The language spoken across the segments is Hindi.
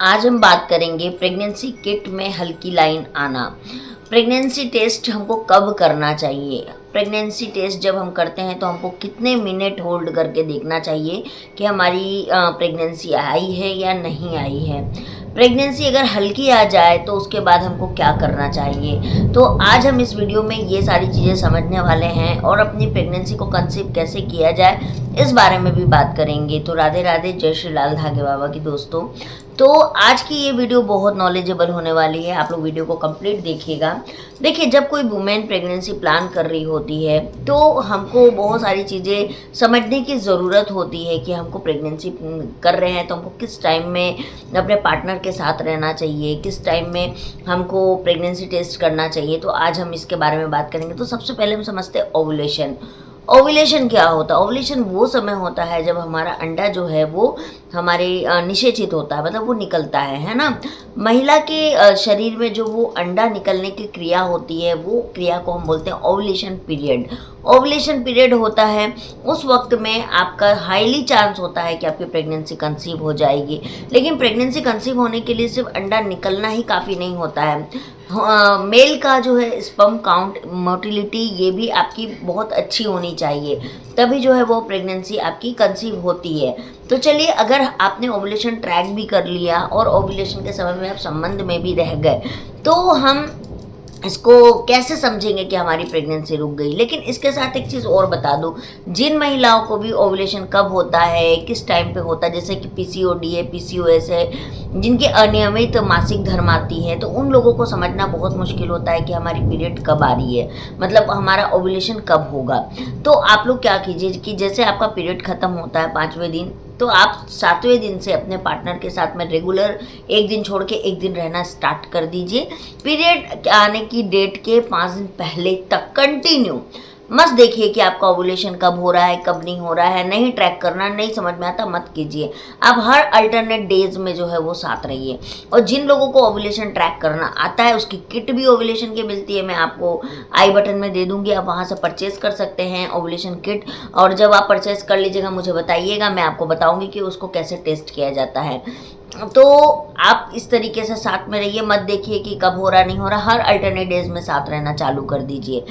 आज हम बात करेंगे प्रेगनेंसी किट में हल्की लाइन आना। प्रेगनेंसी टेस्ट हमको कब करना चाहिए? प्रेगनेंसी टेस्ट जब हम करते हैं तो हमको कितने मिनट होल्ड करके देखना चाहिए कि हमारी प्रेगनेंसी आई है या नहीं आई है। प्रेगनेंसी अगर हल्की आ जाए तो उसके बाद हमको क्या करना चाहिए। तो आज हम इस वीडियो में ये सारी चीज़ें समझने वाले हैं और अपनी प्रेगनेंसी को कंसीव कैसे किया जाए इस बारे में भी बात करेंगे। तो राधे राधे, जय श्री लाल धागे बाबा की दोस्तों। तो आज की ये वीडियो बहुत नॉलेजेबल होने वाली है, आप लोग वीडियो को कंप्लीट देखिएगा। देखिए, जब कोई वुमेन प्रेगनेंसी प्लान कर रही होती है तो हमको बहुत सारी चीज़ें समझने की ज़रूरत होती है कि हमको प्रेगनेंसी कर रहे हैं तो हमको किस टाइम में अपने पार्टनर के साथ रहना चाहिए, किस टाइम में हमको प्रेगनेंसी टेस्ट करना चाहिए। तो आज हम इसके बारे में बात करेंगे। तो सबसे पहले हम समझते हैं ओव्यूलेशन। ओव्यूलेशन क्या होता है? ओव्यूलेशन वो समय होता है जब हमारा अंडा जो है वो हमारे निषेचित होता है, मतलब वो निकलता है ना। महिला के शरीर में जो वो अंडा निकलने की क्रिया होती है वो क्रिया को हम बोलते हैं ओव्यूलेशन पीरियड। ओव्यूलेशन पीरियड होता है उस वक्त में आपका हाईली चांस होता है कि आपकी प्रेगनेंसी कंसीव हो जाएगी। लेकिन प्रेगनेंसी कंसीव होने के लिए सिर्फ अंडा निकलना ही काफ़ी नहीं होता है। मेल का जो है स्पर्म काउंट, मोटिलिटी, ये भी आपकी बहुत अच्छी होनी चाहिए, तभी जो है वो प्रेगनेंसी आपकी कंसीव होती है। तो चलिए, अगर आपने ओव्यूलेशन ट्रैक भी कर लिया और ओव्यूलेशन के समय में आप संबंध में भी रह गए तो हम इसको कैसे समझेंगे कि हमारी प्रेगनेंसी रुक गई। लेकिन इसके साथ एक चीज़ और बता दूं, जिन महिलाओं को भी ओव्यूलेशन कब होता है, किस टाइम पे होता है, जैसे कि पीसीओडी है, पीसीओएस है, जिनके अनियमित मासिक धर्म आती है, तो उन लोगों को समझना बहुत मुश्किल होता है कि हमारी पीरियड कब आ रही है, मतलब हमारा ओव्यूलेशन कब होगा। तो आप लोग क्या कीजिए कि जैसे आपका पीरियड ख़त्म होता है 5वें दिन, तो आप 7वें दिन से अपने पार्टनर के साथ में रेगुलर एक दिन छोड़ के एक दिन रहना स्टार्ट कर दीजिए। पीरियड आने की डेट के 5 दिन पहले तक कंटिन्यू मत देखिए कि आपका ओव्यूलेशन कब हो रहा है कब नहीं हो रहा है। नहीं ट्रैक करना, नहीं समझ में आता मत कीजिए। आप हर अल्टरनेट डेज में जो है वो साथ रहिए। और जिन लोगों को ओव्यूलेशन ट्रैक करना आता है उसकी किट भी ओव्यूलेशन की मिलती है, मैं आपको आई बटन में दे दूंगी, आप वहाँ से परचेज कर सकते हैं ओव्यूलेशन किट। और जब आप परचेज कर लीजिएगा मुझे बताइएगा, मैं आपको बताऊँगी कि उसको कैसे टेस्ट किया जाता है। तो आप इस तरीके से साथ में रहिए, मत देखिए कि कब हो रहा नहीं हो रहा, हर अल्टरनेट डेज में साथ रहना चालू कर दीजिए।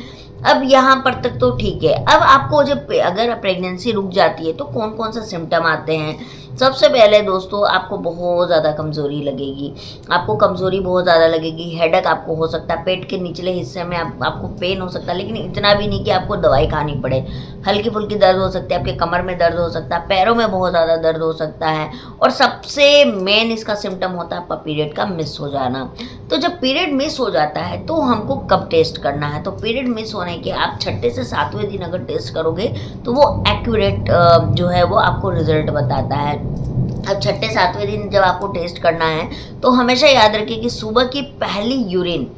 अब यहाँ पर तक तो ठीक है। अब आपको जब अगर प्रेगनेंसी रुक जाती है तो कौन कौन सा सिम्टम आते हैं। सबसे पहले दोस्तों, आपको बहुत ज़्यादा कमज़ोरी लगेगी, आपको कमज़ोरी बहुत ज़्यादा लगेगी। हेडेक आपको हो सकता है, पेट के निचले हिस्से में आपको पेन हो सकता है, लेकिन इतना भी नहीं कि आपको दवाई खानी पड़े। हल्की फुल्की दर्द हो सकती है, आपके कमर में दर्द हो सकता है, पैरों में बहुत ज़्यादा दर्द हो सकता है। और सबसे मेन इसका सिम्टम होता है आपका पीरियड का मिस हो जाना। तो जब पीरियड मिस हो जाता है तो हमको कब टेस्ट करना है? तो पीरियड मिस होने के आप 6 से 7वें दिन अगर टेस्ट करोगे तो वो एक्यूरेट जो है वो आपको रिजल्ट बताता है। अब 6-7वें दिन जब आपको टेस्ट करना है तो हमेशा याद रखिए कि सुबह की पहली यूरिन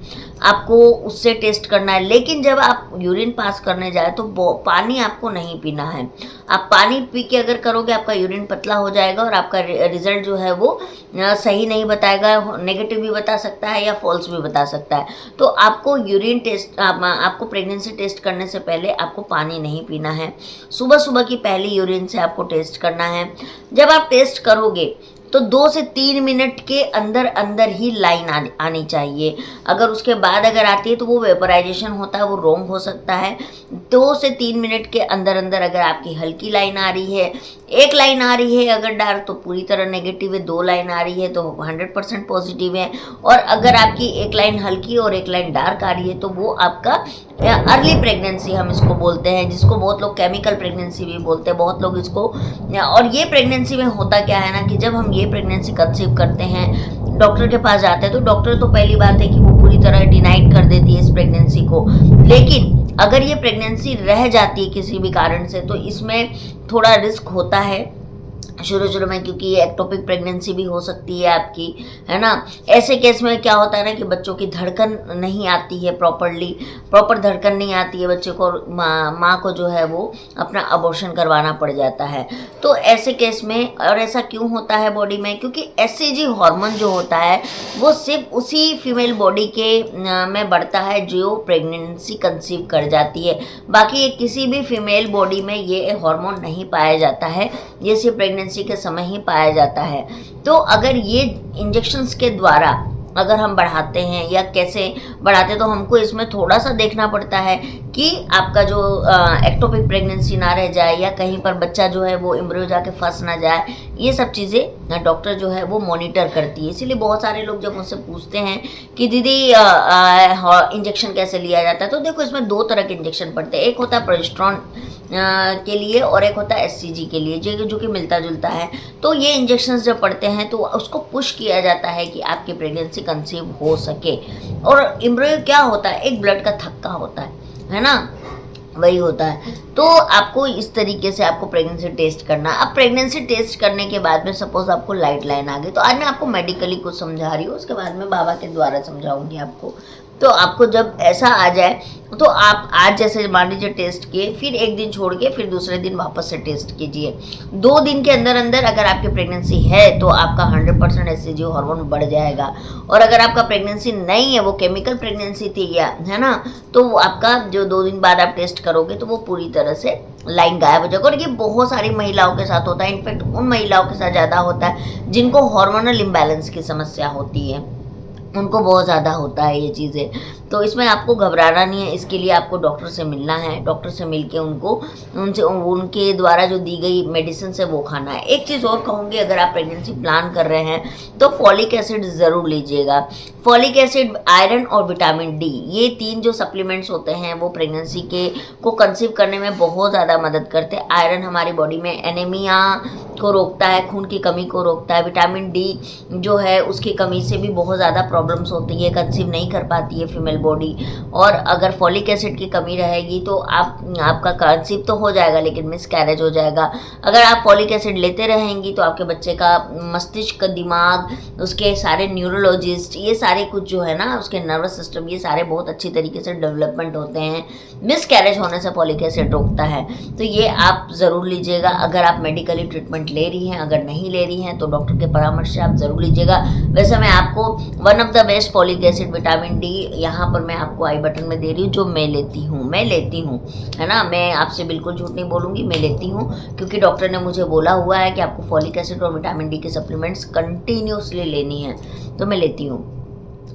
आपको उससे टेस्ट करना है। लेकिन जब आप यूरिन पास करने जाए तो पानी आपको नहीं पीना है। आप पानी पी के अगर करोगे आपका यूरिन पतला हो जाएगा और आपका रिजल्ट जो है वो सही नहीं बताएगा, नेगेटिव भी बता सकता है या फॉल्स भी बता सकता है। तो आपको यूरिन टेस्ट, आपको प्रेगनेंसी टेस्ट करने से पहले आपको पानी नहीं पीना है। सुबह सुबह की पहली यूरिन से आपको टेस्ट करना है। जब आप टेस्ट करोगे तो 2 से 3 मिनट के अंदर अंदर ही लाइन आनी चाहिए। अगर उसके बाद अगर आती है तो वो वेपराइजेशन होता है, वो रॉन्ग हो सकता है। 2 से 3 मिनट के अंदर अंदर अगर आपकी हल्की लाइन आ रही है, एक लाइन आ रही है अगर डार्क तो पूरी तरह नेगेटिव है, 2 लाइन आ रही है तो 100% पॉजिटिव है। और अगर आपकी एक लाइन हल्की और एक लाइन डार्क आ रही है तो वो आपका अर्ली प्रेगनेंसी हम इसको बोलते हैं, जिसको बहुत लोग केमिकल प्रेगनेंसी भी बोलते हैं, बहुत लोग इसको। और ये प्रेगनेंसी में होता क्या है ना कि जब हम ये प्रेगनेंसी कंसीव करते हैं, डॉक्टर के पास जाते हैं तो डॉक्टर तो पहली बात है कि वो पूरी तरह डिनाइट कर देती है इस प्रेगनेंसी को। लेकिन अगर ये प्रेगनेंसी रह जाती है किसी भी कारण से तो इसमें थोड़ा रिस्क होता है शुरू में, क्योंकि ये एक्टोपिक प्रेगनेंसी भी हो सकती है आपकी, है ना। ऐसे केस में क्या होता है ना कि बच्चों की धड़कन नहीं आती है, प्रॉपर धड़कन नहीं आती है बच्चे को, और माँ को जो है वो अपना अबॉर्शन करवाना पड़ जाता है। तो ऐसे केस में, और ऐसा क्यों होता है बॉडी में, क्योंकि एससीजी हार्मोन जो होता है वो सिर्फ उसी फीमेल बॉडी के में बढ़ता है जो प्रेगनेंसी कंसीव कर जाती है। बाकी किसी भी फीमेल बॉडी में ये हार्मोन नहीं पाया जाता है। ये सिर्फ प्रेगनेंसी के समय ही पाया जाता है। तो अगर ये इंजेक्शंस के द्वारा अगर हम बढ़ाते हैं या कैसे बढ़ाते हैं, तो हमको इसमें थोड़ा सा देखना पड़ता है कि आपका जो एक्टोपिक प्रेगनेंसी ना रह जाए या कहीं पर बच्चा जो है वो एम्ब्रियो जाके फंस ना जाए। ये सब चीज़ें डॉक्टर जो है वो मॉनिटर करती है। इसीलिए बहुत सारे लोग जब मुझसे पूछते हैं कि दीदी इंजेक्शन कैसे लिया जाता है, तो देखो इसमें 2 तरह के इंजेक्शन पड़ते हैं। एक होता है प्रोजेस्टेरॉन के लिए और एक होता है एससीजी के लिए, जो कि मिलता जुलता है। तो ये इंजेक्शंस जब पड़ते हैं तो उसको पुश किया जाता है कि आपकी प्रेगनेंसी कंसीव हो सके। और एम्ब्रियो क्या होता है, एक ब्लड का थक्का होता है ना, वही होता है। तो आपको इस तरीके से आपको प्रेगनेंसी टेस्ट करना। अब प्रेगनेंसी टेस्ट करने के बाद में सपोज आपको लाइट लाइन आ गई, तो आज मैं आपको मेडिकली कुछ समझा रही हूँ, उसके बाद में बाबा के द्वारा समझाऊंगी आपको। तो आपको जब ऐसा आ जाए तो आप आज जैसे मान लीजिए टेस्ट किए, फिर एक दिन छोड़ के फिर दूसरे दिन वापस से टेस्ट कीजिए। 2 दिन के अंदर अंदर अगर आपकी प्रेगनेंसी है तो आपका 100% एससीजी हार्मोन बढ़ जाएगा। और अगर आपका प्रेगनेंसी नहीं है, वो केमिकल प्रेगनेंसी थी या है ना, तो वो आपका जो 2 दिन बाद आप टेस्ट करोगे तो वो पूरी तरह से लाइन गायब हो जाएगा। और ये बहुत सारी महिलाओं के साथ होता है। इनफैक्ट उन महिलाओं के साथ ज़्यादा होता है जिनको हार्मोनल इम्बैलेंस की समस्या होती है, उनको बहुत ज़्यादा होता है ये चीज़ें। तो इसमें आपको घबराना नहीं है। इसके लिए आपको डॉक्टर से मिलना है, डॉक्टर से मिल के उनके द्वारा जो दी गई मेडिसिन है वो खाना है। एक चीज़ और कहूँगी, अगर आप प्रेगनेंसी प्लान कर रहे हैं तो फॉलिक एसिड ज़रूर लीजिएगा। फॉलिक एसिड, आयरन और विटामिन डी, ये 3 जो सप्लीमेंट्स होते हैं वो प्रेगनेंसी को कंसीव करने में बहुत ज़्यादा मदद करते हैं। आयरन हमारी बॉडी में एनीमिया को रोकता है, खून की कमी को रोकता है। विटामिन डी जो है उसकी कमी से भी बहुत ज़्यादा प्रॉब्लम्स होती है, कंसीव नहीं कर पाती है फीमेल बॉडी। और अगर फॉलिक एसिड की कमी रहेगी तो आपका कंसीव तो हो जाएगा लेकिन मिसकैरेज हो जाएगा। अगर आप फॉलिक एसिड लेते रहेंगी तो आपके बच्चे का मस्तिष्क, दिमाग, उसके सारे न्यूरोलॉजिस्ट, ये सारे कुछ जो है ना, उसके नर्वस सिस्टम, ये सारे बहुत अच्छी तरीके से डेवलपमेंट होते हैं। मिसकैरेज होने से फॉलिक एसिड रोकता है। तो ये आप ज़रूर लीजिएगा अगर आप मेडिकली ट्रीटमेंट ले रही हैं। अगर नहीं ले रही हैं तो डॉक्टर के परामर्श से आप ज़रूर लीजिएगा। वैसे मैं आपको one of the best folic acid, vitamin D, यहाँ पर मैं आपको आई बटन में दे रही हूँ, जो मैं लेती हूँ है ना। मैं आपसे बिल्कुल झूठ नहीं बोलूँगी, मैं लेती हूँ क्योंकि डॉक्टर ने मुझे बोला हुआ है कि आपको फॉलिक एसिड और विटामिन डी के सप्लीमेंट्स कंटिन्यूसली लेनी है, तो मैं लेती हूँ।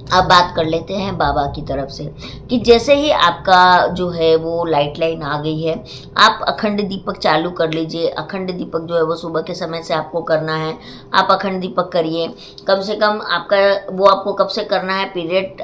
अब बात कर लेते हैं बाबा की तरफ से कि जैसे ही आपका जो है वो लाइट लाइन आ गई है, आप अखंड दीपक चालू कर लीजिए। अखंड दीपक जो है वो सुबह के समय से आपको करना है। आप अखंड दीपक करिए, कम से कम आपको कब से करना है, पीरियड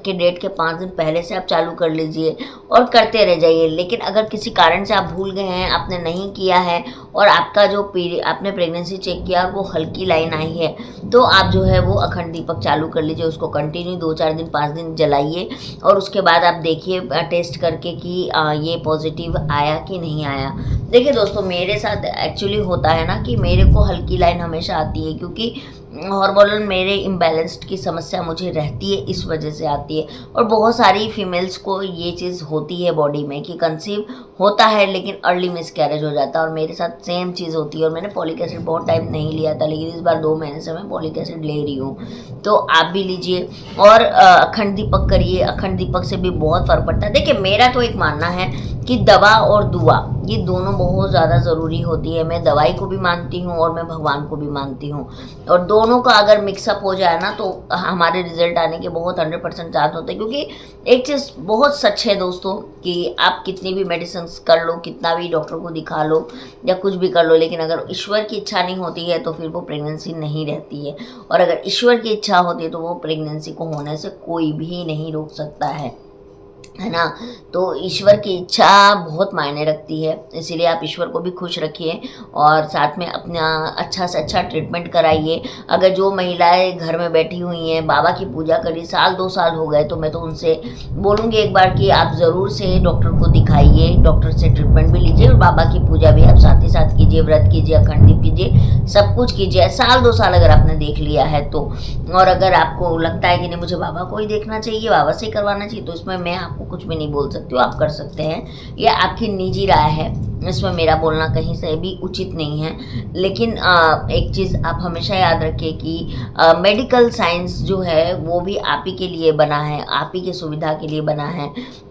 के डेट के 5 दिन पहले से आप चालू कर लीजिए और करते रह जाइए। लेकिन अगर किसी कारण से आप भूल गए हैं, आपने नहीं किया है और आपका जो आपने प्रेगनेंसी चेक किया वो हल्की लाइन आई है, तो आप जो है वो अखंड दीपक चालू कर लीजिए। उसको कंटिन्यू 2-4 दिन 5 दिन जलाइए और उसके बाद आप देखिए टेस्ट करके कि ये पॉजिटिव आया कि नहीं आया। देखिए दोस्तों, मेरे साथ एक्चुअली होता है ना कि मेरे को हल्की लाइन हमेशा आती है क्योंकि हार्मोनल मेरे इम्बैलेंस्ड की समस्या मुझे रहती है, इस वजह से आती है। और बहुत सारी फीमेल्स को ये चीज़ होती है बॉडी में कि कंसीव होता है लेकिन अर्ली मिसकैरेज हो जाता है, और मेरे साथ सेम चीज़ होती है। और मैंने फॉलिक एसिड बहुत टाइम नहीं लिया था, लेकिन इस बार 2 महीने से मैं फॉलिक एसिड ले रही हूँ, तो आप भी लीजिए। और अखंड दीपक करिए, अखंड दीपक से भी बहुत फ़र्क पड़ता है। देखिए, मेरा तो एक मानना है कि दवा और दुआ ये दोनों बहुत ज़्यादा ज़रूरी होती है। मैं दवाई को भी मानती हूँ और मैं भगवान को भी मानती हूँ, और दोनों का अगर मिक्सअप हो जाए ना तो हमारे रिजल्ट आने के बहुत 100% चांस होते हैं। क्योंकि एक चीज़ बहुत सच है दोस्तों कि आप कितनी भी मेडिसिन कर लो, कितना भी डॉक्टर को दिखा लो या कुछ भी कर लो, लेकिन अगर ईश्वर की इच्छा नहीं होती है तो फिर वो प्रेगनेंसी नहीं रहती है। और अगर ईश्वर की इच्छा होती है तो वो प्रेगनेंसी को होने से कोई भी नहीं रोक सकता है ना। तो ईश्वर की इच्छा बहुत मायने रखती है, इसीलिए आप ईश्वर को भी खुश रखिए और साथ में अपना अच्छा से अच्छा ट्रीटमेंट कराइए। अगर जो महिलाएं घर में बैठी हुई हैं, बाबा की पूजा करी 1-2 साल हो गए, तो मैं तो उनसे बोलूँगी एक बार कि आप ज़रूर से डॉक्टर को दिखाइए, डॉक्टर से ट्रीटमेंट भी लीजिए और बाबा की पूजा भी आप साथ ही साथ कीजिए, व्रत कीजिए, अखंड दीप कीजिए, सब कुछ कीजिए। 1-2 साल अगर आपने देख लिया है तो। और अगर आपको लगता है कि नहीं मुझे बाबा को ही देखना चाहिए, बाबा से ही करवाना चाहिए, तो इसमें मैं आपको कुछ भी नहीं बोल सकती हूँ, आप कर सकते हैं, यह आपकी निजी राय है। इसमें मेरा बोलना कहीं से भी उचित नहीं है। लेकिन एक चीज़ आप हमेशा याद रखिए कि मेडिकल साइंस जो है वो भी आप ही के लिए बना है, आप ही की सुविधा के लिए बना है।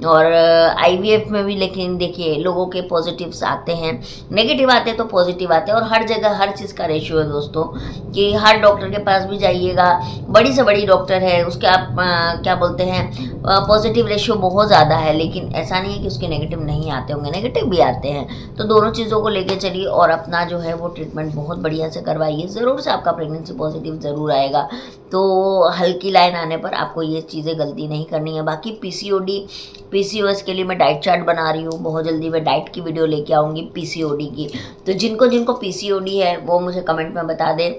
और आईवीएफ में भी लेकिन देखिए लोगों के पॉजिटिव्स आते हैं, नेगेटिव आते हैं तो पॉजिटिव आते हैं। और हर जगह हर चीज़ का रेशियो है दोस्तों, कि हर डॉक्टर के पास भी जाइएगा, बड़ी से बड़ी डॉक्टर है उसके आप क्या बोलते हैं पॉजिटिव रेशियो बहुत ज़्यादा है, लेकिन ऐसा नहीं है कि उसके नेगेटिव नहीं आते होंगे, नेगेटिव भी आते हैं। तो दोनों चीज़ों को लेके चलिए और अपना जो है वो ट्रीटमेंट बहुत बढ़िया से करवाइए, ज़रूर से आपका प्रेगनेंसी पॉजिटिव ज़रूर आएगा। तो हल्की लाइन आने पर आपको ये चीज़ें गलती नहीं करनी है। बाकी पीसीओडी पीसीओएस के लिए मैं डाइट चार्ट बना रही हूँ, बहुत जल्दी मैं डाइट की वीडियो लेके आऊँगी पीसीओडी की। तो जिनको जिनको पीसीओडी है वो मुझे कमेंट में बता दें,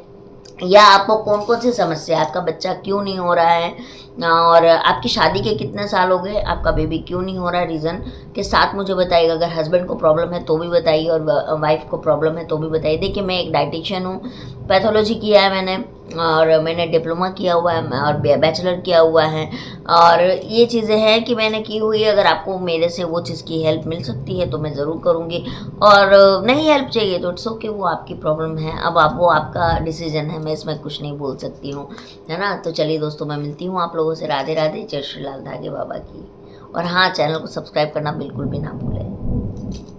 या आपको कौन कौन सी समस्या है, आपका बच्चा क्यों नहीं हो रहा है, और आपकी शादी के कितने साल हो गए, आपका बेबी क्यों नहीं हो रहा है, रीज़न के साथ मुझे बताइएगा। अगर हस्बैंड को प्रॉब्लम है तो भी बताइए, और वाइफ को प्रॉब्लम है तो भी बताइए। देखिए मैं एक डाइटिशियन हूँ, पैथोलॉजी किया है मैंने, और मैंने डिप्लोमा किया हुआ है और बैचलर किया हुआ है, और ये चीज़ें हैं कि मैंने की हुई है। अगर आपको मेरे से वो चीज़ की हेल्प मिल सकती है तो मैं ज़रूर करूँगी, और नहीं हेल्प चाहिए तो इट्स ओके, वो आपकी प्रॉब्लम है। अब आप वो आपका डिसीजन है, मैं इसमें कुछ नहीं बोल सकती हूँ, है ना। तो चलिए दोस्तों, मैं मिलती हूँ आप लोगों से। राधे राधे, जय श्री लाल धागे बाबा की। और हाँ, चैनल को सब्सक्राइब करना बिल्कुल भी ना भूलें।